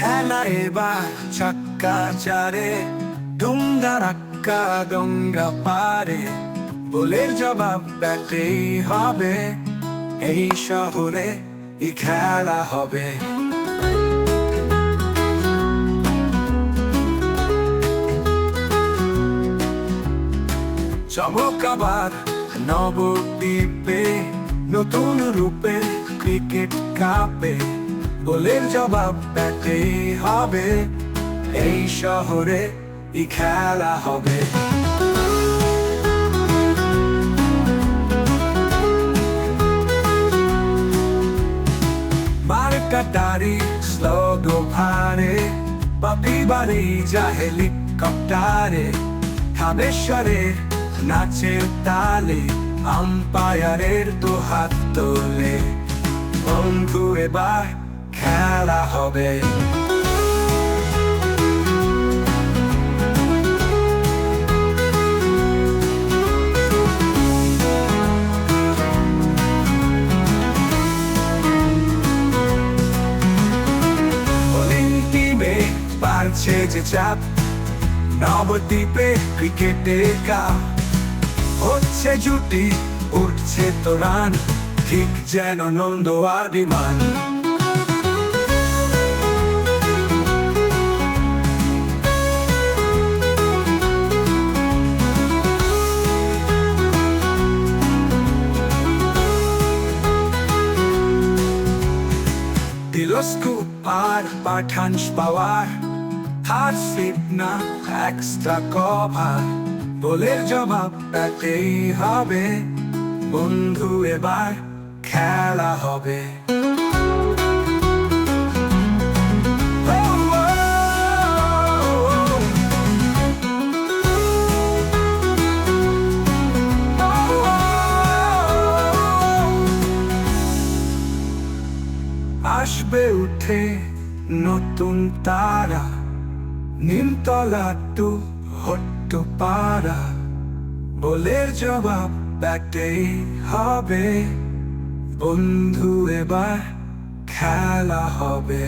খেলা এবার চাক্কা চারে, ডোঙ্গা রাক্কা ডোঙ্গা পারে, বলের জবাব ব্যাটেই হবে। এই শহরে এই খেলা হবে। চমক আবার নবদ্বীপে, নতুন রূপে ক্রিকেট কাপে, বলের জবাব ব্যাটেই হবে। এই শহরে এই খেলা হবে। মার্কাটারি স্লোগো ভারে, পাপি বাড়ি যা হেলিকপ্টারে, থানেশ্বরে নাচের তালে, আম্পায়ারের দু হাত তোলে। বন্ধু এবার খেলা হবে। টিমে বাড়ছে যে চাপ, নবদ্বীপে ক্রিকেটের কাপ হচ্ছে জুটি, উঠছে তো রান, ঠিক যেন নন্দ আর বিমান। Telescope আর পাঠানস পাওয়ার, হাত স্লিপ না এক্সট্রা কভার, বলের জবাব ব্যাটেই হবে। বন্ধু এবার খেলা হবে। আসবে উঠে নতুন তারা, নিমতলা টু হট্টু পাড়া, বলের জবাব ব্যাটেই হবে। বন্ধু এবার খেলা হবে।